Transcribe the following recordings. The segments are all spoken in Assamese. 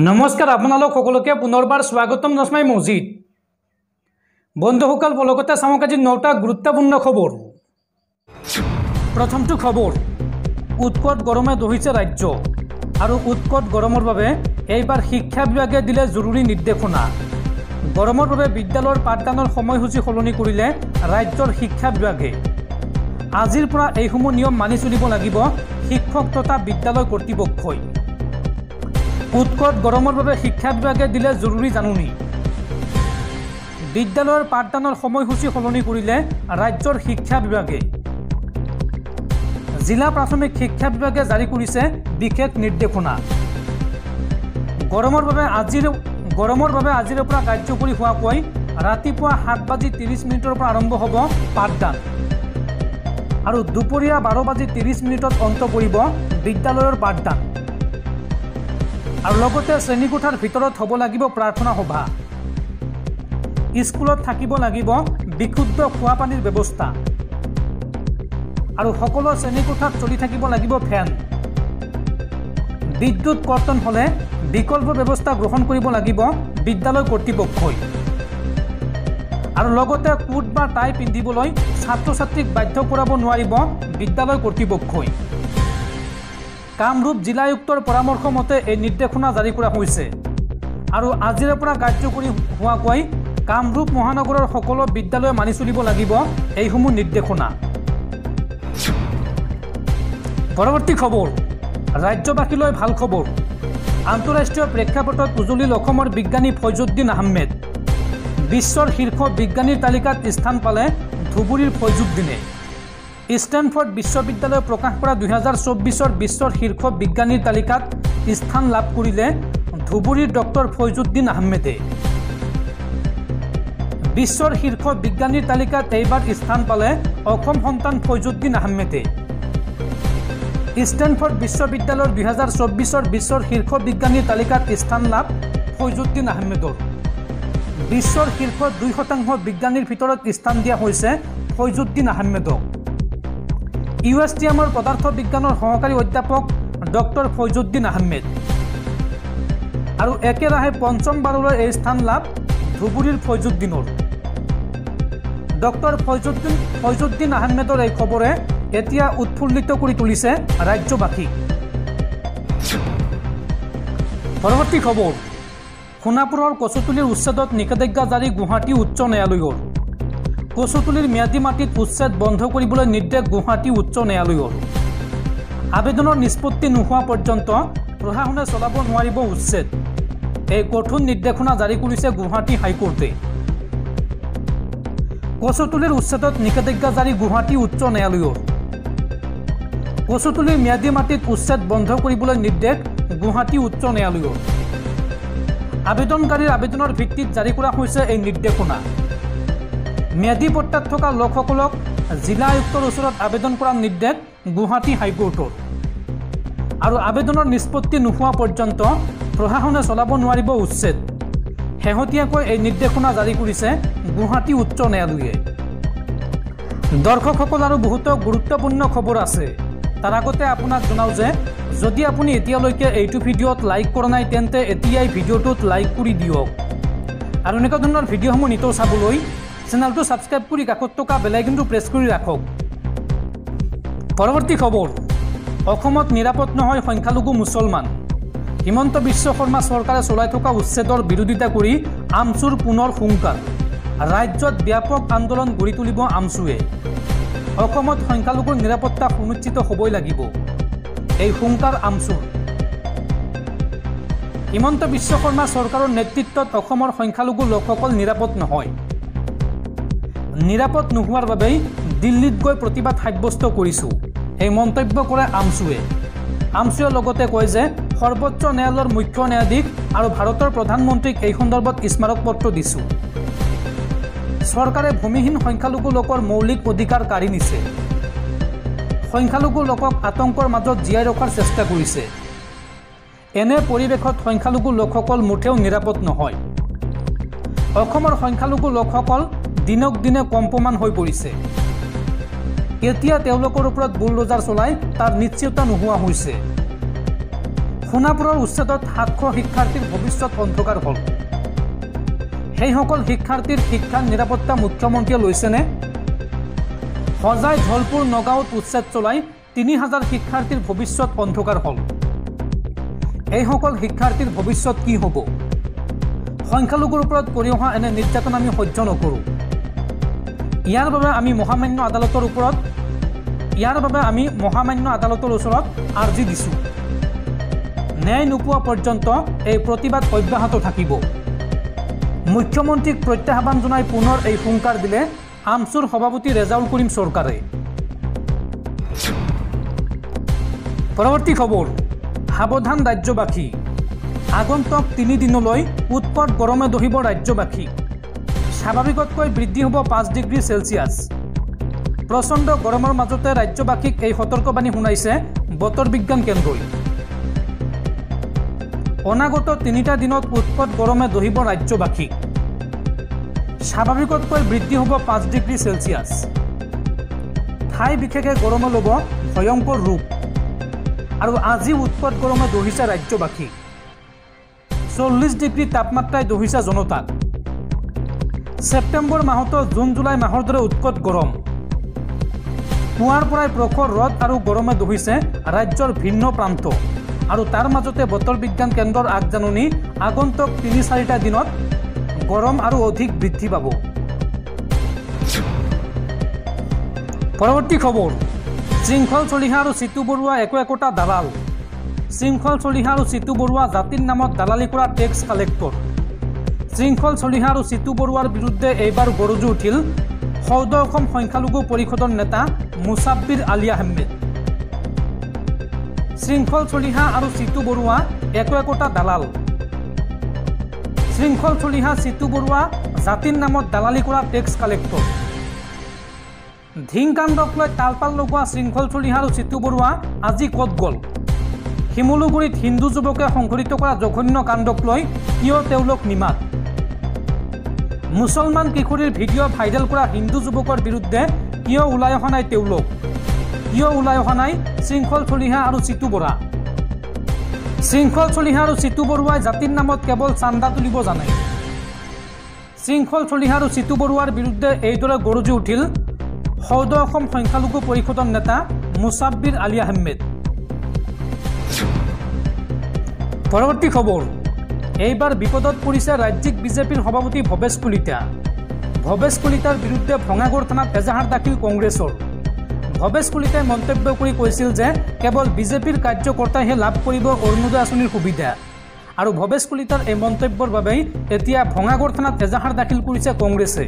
নমস্কাৰ আপোনালোক সকলোকে পুনৰবাৰ স্বাগতম জনাই মজিদ বন্ধুসকল বলগতে চাওক আজি 9টা গুৰুত্বপূৰ্ণ খবৰ। প্ৰথমটো খবৰ, উৎকট গৰমে দহিছে ৰাজ্য আৰু উৎকট গৰমৰ বাবে এইবাৰ শিক্ষা বিভাগে দিলে জৰুৰী নিৰ্দেশনা। গৰমৰ বাবে বিদ্যালয়ৰ পাঠদানৰ সময়সূচী সলনি কৰিলে ৰাজ্যৰ শিক্ষা বিভাগে। আজিৰ পৰা এইসমূহ নিয়ম মানি চলিব লাগিব শিক্ষক তথা বিদ্যালয় কৰ্তৃপক্ষই। উৎকট গৰমৰ বাবে শিক্ষা বিভাগে দিলে জৰুৰী জাননী। বিদ্যালয়ৰ পাঠদানৰ সময়সূচী সলনি কৰিলে ৰাজ্যৰ শিক্ষা বিভাগে। জিলা প্ৰাথমিক শিক্ষা বিভাগে জাৰি কৰিছে বিশেষ নিৰ্দেশনা। গৰমৰ বাবে আজিৰ পৰা কাৰ্যকৰী হোৱাকৈ ৰাতিপুৱা 7:30 পৰা আৰম্ভ হ'ব পাঠদান আৰু দুপৰীয়া 12:30 অন্ত পৰিব বিদ্যালয়ৰ পাঠদান। আৰু লগতে শ্ৰেণীকোঠাৰ ভিতৰত হ'ব লাগিব প্ৰাৰ্থনা সভা। স্কুলত থাকিব লাগিব বিশুদ্ধ খোৱা পানীৰ ব্যৱস্থা আৰু সকলো শ্ৰেণীকোঠাত চলি থাকিব লাগিব ফেন। বিদ্যুৎ কৰ্তন হ'লে বিকল্প ব্যৱস্থা গ্ৰহণ কৰিব লাগিব বিদ্যালয় কৰ্তৃপক্ষই। আৰু লগতে কোট বা টাই পিন্ধিবলৈ ছাত্ৰ ছাত্ৰীক বাধ্য কৰাব নোৱাৰিব বিদ্যালয় কৰ্তৃপক্ষই। কামৰূপ জিলা আয়ুক্তৰ পৰামৰ্শ মতে এই নিৰ্দেশনা জাৰি কৰা হৈছে আৰু আজিৰ পৰা কাৰ্যকৰী হোৱাকৈ কামৰূপ মহানগৰৰ সকলো বিদ্যালয়ে মানি চলিব লাগিব এইসমূহ নিৰ্দেশনা। পৰৱৰ্তী খবৰ, ৰাজ্যবাসীলৈ ভাল খবৰ। আন্তঃৰাষ্ট্ৰীয় প্ৰেক্ষাপটত উজলিল অসমৰ বিজ্ঞানী ফয়জুদ্দিন আহমেদ। বিশ্বৰ শীৰ্ষ বিজ্ঞানীৰ তালিকাত স্থান পালে ধুবুৰীৰ ফয়জুদ্দিনে। ষ্টেনফৰ্ড বিশ্ববিদ্যালয়ে প্ৰকাশ কৰা 2024 বিশ্বৰ শীৰ্ষ বিজ্ঞানীৰ তালিকাত স্থান লাভ কৰিলে ধুবুৰীৰ ডক্টৰ ফয়জুদ্দিন আহমেদে। বিশ্বৰ শীৰ্ষ বিজ্ঞানীৰ তালিকাত এইবাৰ স্থান পালে অসম সন্তান ফয়জুদ্দিন আহমেদে। ষ্টেনফৰ্ড বিশ্ববিদ্যালয়ৰ 2024 বিশ্বৰ শীৰ্ষ বিজ্ঞানীৰ তালিকাত স্থান লাভ ফয়জুদ্দিন আহমেদৰ। বিশ্বৰ শীৰ্ষ 2% বিজ্ঞানীৰ ভিতৰত স্থান দিয়া হৈছে ফয়জুদ্দিন আহমেদক। USTMৰ পদাৰ্থ বিজ্ঞানৰ সহকাৰী অধ্যাপক ডক্টৰ ফয়জুদ্দিন আহমেদ। আৰু একেৰাহে পঞ্চমবাৰলৈ এই স্থান লাভ ধুবুৰীৰ ফয়জুদ্দিনৰ। ডক্টৰ ফয়জুদ্দিন আহমেদৰ এই খবৰে এতিয়া উৎফুল্লিত কৰি তুলিছে ৰাজ্যবাসীক। পৰৱৰ্তী খবৰ, সোণাপুৰৰ কচুতলিৰ উচ্ছেদত নিষেধাজ্ঞা জাৰি গুৱাহাটী উচ্চ ন্যায়ালয়ৰ। কচুতলিৰ ম্যাদী মাটিত উচ্ছেদ বন্ধ কৰিবলৈ নিৰ্দেশ গুৱাহাটী উচ্চ ন্যায়ালয়ৰ। আবেদনৰ নিষ্পত্তি নোহোৱা পৰ্যন্ত প্ৰশাসনে চলাব নোৱাৰিব উচ্ছেদ। এই কঠোৰ নিৰ্দেশনা জাৰি কৰিছে গুৱাহাটী হাইকোৰ্টে। কচুতলিৰ উচ্ছেদত নিষেধাজ্ঞা জাৰি গুৱাহাটী উচ্চ ন্যায়ালয়ৰ। কচুতলিৰ ম্যাদী মাটিত উচ্ছেদ বন্ধ কৰিবলৈ নিৰ্দেশ গুৱাহাটী উচ্চ ন্যায়ালয়ৰ। আবেদনকাৰীৰ আবেদনৰ ভিত্তিত জাৰি কৰা হৈছে এই নিৰ্দেশনা। ম্যাদী পট্টাত থকা লোকসকলক জিলা আয়ুক্তৰ ওচৰত আবেদন কৰাৰ নিৰ্দেশ গুৱাহাটী হাইকোৰ্টৰ। আৰু আবেদনৰ নিষ্পত্তি নোহোৱা পৰ্যন্ত প্ৰশাসনে চলাব নোৱাৰিব উচ্ছেদ। শেহতীয়াকৈ এই নিৰ্দেশনা জাৰি কৰিছে গুৱাহাটী উচ্চ ন্যায়ালয়ে। দৰ্শকসকল আৰু বহুতো গুৰুত্বপূৰ্ণ খবৰ আছে। তাৰ আগতে আপোনাক জনাওঁ যে যদি আপুনি এতিয়ালৈকে এইটো ভিডিঅ'ত লাইক কৰা নাই তেন্তে এতিয়াই ভিডিঅ'টোত লাইক কৰি দিয়ক আৰু এনেকুৱা ধৰণৰ ভিডিঅ'সমূহ নিতৌ চাবলৈ চেনেলটো ছাবস্ক্ৰাইব কৰি কাষত থকা বেল আইকনটো প্ৰেছ কৰি ৰাখক। পৰৱৰ্তী খবৰ, অসমত নিৰাপদ নহয় সংখ্যালঘু মুছলমান। হিমন্ত বিশ্ব শৰ্মা চৰকাৰে চলাই থকা উচ্ছেদৰ বিৰোধিতা কৰি আমছুৰ পুনৰ হুংকাৰ। ৰাজ্যত ব্যাপক আন্দোলন গঢ়ি তুলিব আমছুৱে। অসমত সংখ্যালঘুৰ নিৰাপত্তা সুনিশ্চিত হ'বই লাগিব, এই হুংকাৰ আমছুৰ। হিমন্ত বিশ্ব শৰ্মা চৰকাৰৰ নেতৃত্বত অসমৰ সংখ্যালঘু লোকসকল নিৰাপদ নহয়। নিৰাপদ নোহোৱাৰ বাবেই দিল্লীত গৈ প্ৰতিবাদ সাব্যস্ত কৰিছোঁ, এই মন্তব্য কৰে আমছুৱে। আমছুৱে লগতে কয় যে সৰ্বোচ্চ ন্যায়ালয়ৰ মুখ্য ন্যায়াধীশ আৰু ভাৰতৰ প্ৰধানমন্ত্ৰীক এই সন্দৰ্ভত স্মাৰক পত্ৰ দিছোঁ। চৰকাৰে ভূমিহীন সংখ্যালঘু লোকৰ মৌলিক অধিকাৰ কাঢ়ি নিছে। সংখ্যালঘু লোকক আতংকৰ মাজত জীয়াই ৰখাৰ চেষ্টা কৰিছে। এনে পৰিৱেশত সংখ্যালঘু লোকসকল মুঠেও নিৰাপদ নহয়। অসমৰ সংখ্যালঘু লোকসকল দিনক দিনে কম্পমান হৈ পৰিছে। কেতিয়া তেওঁলোকৰ ওপৰত বুলডোজাৰ চলাই তাৰ নিশ্চয়তা নোহোৱা হৈছে। সোণাপুৰৰ উচ্ছেদত 700 শিক্ষাৰ্থীৰ ভৱিষ্যত অন্ধকাৰ হ'ল। সেইসকল শিক্ষাৰ্থীৰ শিক্ষাৰ নিৰাপত্তা মুখ্যমন্ত্ৰীয়ে লৈছেনে? হজাই ধলপুৰ নগাঁৱত উচ্ছেদ চলাই 3000 শিক্ষাৰ্থীৰ ভৱিষ্যত অন্ধকাৰ হ'ল। এইসকল শিক্ষাৰ্থীৰ ভৱিষ্যত কি হ'ব? সংখ্যালঘুৰ ওপৰত কৰি অহা এনে নিৰ্যাতন আমি সহ্য নকৰোঁ। ইয়াৰ বাবে আমি মহামান্য আদালতৰ ওচৰত আৰ্জি দিছোঁ। ন্যায় নোপোৱা পৰ্যন্ত এই প্ৰতিবাদ অব্যাহত থাকিব। মুখ্যমন্ত্ৰীক প্ৰত্যাহ্বান জনাই পুনৰ এই হুংকাৰ দিলে আমছুৰ সভাপতি ৰেজাউল কৰিম চৰকাৰে। পৰৱৰ্তী খবৰ, সাৱধান ৰাজ্যবাসী। আগন্তুক 3 দিনলৈ উৎকট গৰমে দহিব ৰাজ্যবাসী। স্বাভাৱিকতকৈ বৃদ্ধি হ'ব 5 ডিগ্ৰী চেলছিয়াছ। প্ৰচণ্ড গৰমৰ মাজতে ৰাজ্যবাসীক এই সতৰ্কবাণী শুনাইছে বতৰ বিজ্ঞান কেন্দ্ৰই। অনাগত 3টা দিনত উৎকট গৰমে দহিব ৰাজ্যবাসীক। স্বাভাৱিকতকৈ বৃদ্ধি হ'ব 5 ডিগ্ৰী চেলছিয়াছ। ঠাই বিশেষে গৰমে ল'ব ভয়ংকৰ ৰূপ। আৰু আজি উৎকট গৰমে দহিছে ৰাজ্যবাসীক। 40 ডিগ্ৰী তাপমাত্ৰাই দহিছে জনতাক। ছেপ্টেম্বৰ মাহতো জুন জুলাই মাহৰ দৰে উৎকট গৰম। পুৱাৰ পৰাই প্ৰখৰ ৰ'দ আৰু গৰমে দহিছে ৰাজ্যৰ ভিন্ন প্ৰান্ত। আৰু তাৰ মাজতে বতৰ বিজ্ঞান কেন্দ্ৰৰ আগজাননী, আগন্তুক 3-4টা দিনত গৰম আৰু অধিক বৃদ্ধি পাব। পৰৱৰ্তী খবৰ, শৃংখল চলিহা আৰু চিতু বৰুৱা একোটা দালাল। শৃংখল চলিহা আৰু চিতু বৰুৱা জাতিৰ নামত দালালি কৰা টেক্স কালেক্টৰ। শৃংখল চলিহা আৰু চিতু বৰুৱাৰ বিৰুদ্ধে এইবাৰ গৰজি উঠিল সৌদ অসম সংখ্যালঘু পৰিষদৰ নেতা মুছাব্বিৰ আলী আহমেদ। শৃংখল চলিহা আৰু চিতু বৰুৱা একোটা দালাল। শৃংখল চলিহা চিতু বৰুৱা জাতিৰ নামত দালালি কৰা টেক্স কালেক্টৰ। ধিংকাণ্ডক লৈ তালপাল লগোৱা শৃংখল চলিহা আৰু চিতু বৰুৱা আজি ক'ত গ'ল? শিমলুগুৰিত হিন্দু যুৱকে সংঘটিত কৰা জঘন্য কাণ্ডক লৈ কিয় তেওঁলোক নিমাত? মুছলমান কিশোৰীৰ ভিডিঅ' ভাইৰেল কৰা হিন্দু যুৱকৰ বিৰুদ্ধে কিয় ওলাই অহা নাই তেওঁলোক? কিয় ওলাই অহা নাই শৃংখল চলিহা আৰু চিতু বৰা? শৃংখল চলিহা আৰু চিতু বৰুৱাই জাতিৰ নামত কেৱল চান্দা তুলিব জানে। শৃংখল চলিহা আৰু চিতু বৰুৱাৰ বিৰুদ্ধে এইদৰে গৰজি উঠিল সৌদ অসম সংখ্যালঘু পৰিষদৰ নেতা মুছাব্বিৰ আলী আহমেদ। পৰৱৰ্তী খবৰ, এইবাৰ বিপদত পৰিছে ৰাজ্যিক বিজেপিৰ সভাপতি ভৱেশ কলিতা। ভৱেশ কলিতাৰ বিৰুদ্ধে ভঙাগড় থানাত এজাহাৰ দাখিল কংগ্ৰেছৰ। ভৱেশ কলিতাই মন্তব্য কৰি কৈছিল যে কেৱল বিজেপিৰ কাৰ্যকৰ্তাইহে লাভ কৰিব অৰুণোদয় আঁচনিৰ সুবিধা। আৰু ভৱেশ কলিতাৰ এই মন্তব্যৰ বাবেই এতিয়া ভঙাগড় থানাত এজাহাৰ দাখিল কৰিছে কংগ্ৰেছে।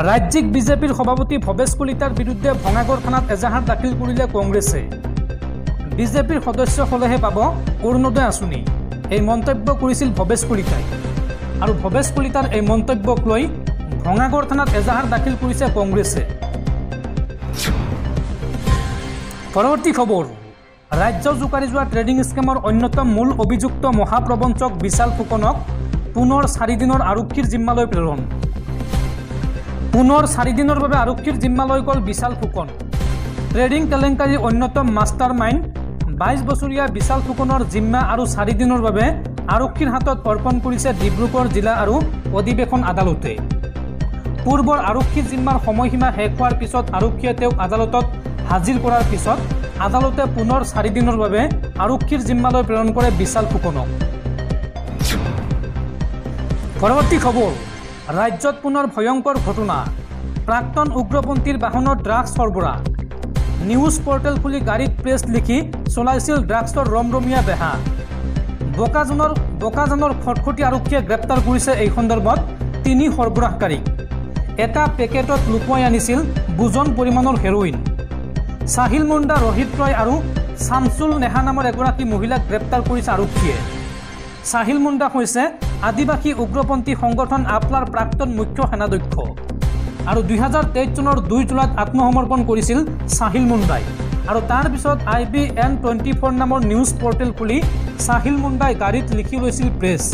ৰাজ্যিক বিজেপিৰ সভাপতি ভৱেশ কলিতাৰ বিৰুদ্ধে ভঙাগড় থানাত এজাহাৰ দাখিল কৰিলে কংগ্ৰেছে। বিজেপিৰ সদস্য হ'লেহে পাব অৰুণোদয় আঁচনি, এই মন্তব্য কৰিছিল ভৱেশ কলিতাই। আৰু ভৱেশ কলিতাৰ এই মন্তব্যক লৈ ভঙাগড় থানাত এজাহাৰ দাখিল কৰিছে কংগ্ৰেছে। পৰৱৰ্তী খবৰ, ৰাজ্য জোকাৰি যোৱা ট্ৰেডিং স্কেমৰ অন্যতম মূল অভিযুক্ত মহাপ্ৰবঞ্চক বিশাল ফুকনক পুনৰ 4 দিনৰ আৰক্ষীৰ জিম্মালৈ প্ৰেৰণ। পুনৰ 4 দিনৰ বাবে আৰক্ষীৰ জিম্মালৈ গ'ল বিশাল ফুকন। ট্ৰেডিং কেলেংকাৰীৰ অন্যতম মাষ্টাৰ মাইণ্ড 22 বছৰীয়া বিশাল ফুকনৰ জিম্মা আৰু 4 দিনৰ বাবে আৰক্ষীৰ হাতত অৰ্পণ কৰিছে ডিব্ৰুগড় জিলা আৰু অধিৱেশন আদালতে। পূৰ্বৰ আৰক্ষীৰ জিম্মাৰ সময়সীমা শেষ হোৱাৰ পিছত আৰক্ষীয়ে তেওঁক আদালতত হাজিৰ কৰাৰ পিছত আদালতে পুনৰ 4 দিনৰ বাবে আৰক্ষীৰ জিম্মালৈ প্ৰেৰণ কৰে বিশাল ফুকনক। পৰৱৰ্তী খবৰ, ৰাজ্যত পুনৰ ভয়ংকৰ ঘটনা। প্ৰাক্তন উগ্ৰপন্থীৰ বাহনত ড্ৰাগছ সৰবৰাহ। নিউজ পৰ্টেল খুলি গাড়ীত প্ৰেছ লিখি চলাইছিল ড্ৰাগছৰ ৰমৰমীয়া বেহা। বোকাজানৰ খটখটি আৰক্ষীয়ে গ্ৰেপ্তাৰ কৰিছে এই সন্দৰ্ভত 3 সৰবৰাহকাৰীক। এটা পেকেটত লুকুৱাই আনিছিল বুজন পৰিমাণৰ হেৰোইন। সাহিল মুণ্ডা, ৰোহিত ৰয় আৰু শামছুল নেহা নামৰ এগৰাকী মহিলাক গ্ৰেপ্তাৰ কৰিছে আৰক্ষীয়ে। সাহিল মুণ্ডা হৈছে আদিবাসী উগ্ৰপন্থী সংগঠন আপলাৰ প্ৰাক্তন মুখ্য সেনাধ্যক্ষ। আৰু 2023 চনৰ 2 জুলাইত আত্মসমৰ্পণ কৰিছিল সাহিল মুণ্ডাই। আৰু তাৰ পিছত IBN24 নামৰ নিউজ পৰ্টেল খুলি সাহিল মুণ্ডাই গাড়ীত লিখি লৈছিল প্ৰেছ।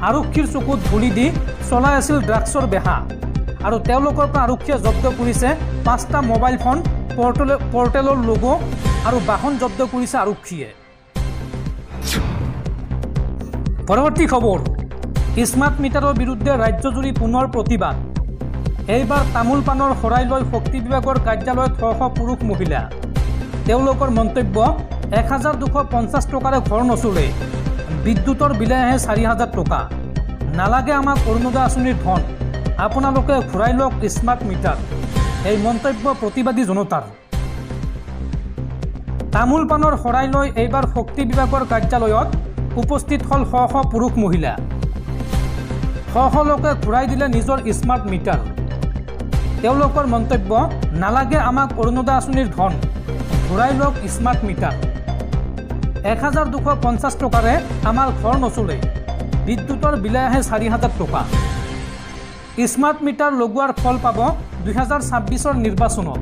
আৰক্ষীৰ চকুত ধূলি দি চলাই আছিল ড্ৰাগছৰ বেহা। আৰু তেওঁলোকৰ পৰা আৰক্ষীয়ে জব্দ কৰিছে 5টা মোবাইল ফোন, পৰ্টেলৰ লোগো আৰু বাহন জব্দ কৰিছে আৰক্ষীয়ে। পৰৱৰ্তী খবৰ, স্মাৰ্ট মিটাৰৰ বিৰুদ্ধে ৰাজ্যজুৰি পুনৰ প্ৰতিবাদ। এইবাৰ তামোল পাণৰ শৰাই লৈ শক্তি বিভাগৰ কাৰ্যালয়ত শ শ পুৰুষ মহিলা। তেওঁলোকৰ মন্তব্য, 1250 টকাৰে ঘৰ নচলে, বিদ্যুতৰ বিলে আহে 4000 টকা। নালাগে আমাক অৰুণোদয় আঁচনিৰ ধন, আপোনালোকে ঘূৰাই লওক স্মাৰ্ট মিটাৰ। এই মন্তব্য প্ৰতিবাদী জনতাৰ। তামোল পাণৰ শৰাই লৈ এইবাৰ শক্তি বিভাগৰ কাৰ্যালয়ত উপস্থিত হ'ল শ শ পুৰুষ মহিলা। শ শ লোকে ঘূৰাই দিলে নিজৰ স্মাৰ্ট মিটাৰ। তেওঁলোকৰ মন্তব্য, নালাগে আমাক অৰুণোদয় আঁচনিৰ ধন, ঘূৰাই লওক স্মাৰ্ট মিটাৰ। 1250 টকাৰে আমাৰ ঘৰ নচলে, বিদ্যুতৰ বিলে আহে 4000 টকা। স্মাৰ্ট মিটাৰ লগোৱাৰ ফল পাব 2026 নিৰ্বাচনত।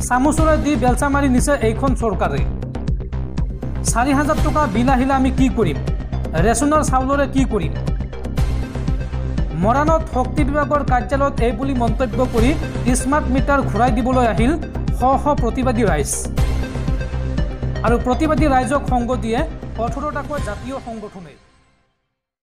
চামুচৰে দি বেলচা মাৰি নিছে এইখন চৰকাৰে। 4000 টকা বিল আহিলে আমি কি কৰিম? ৰেচনৰ চাউলৰে কি কৰিম? মৰাণত শক্তি বিভাগৰ কাৰ্যালয়ত এই বুলি মন্তব্য কৰি স্মাৰ্ট মিটাৰ ঘূৰাই দিবলৈ আহিল শ শ প্ৰতিবাদী ৰাইজ। আৰু প্ৰতিবাদী ৰাইজক সংগ দিয়ে 18টাকৈ জাতীয় সংগঠনে।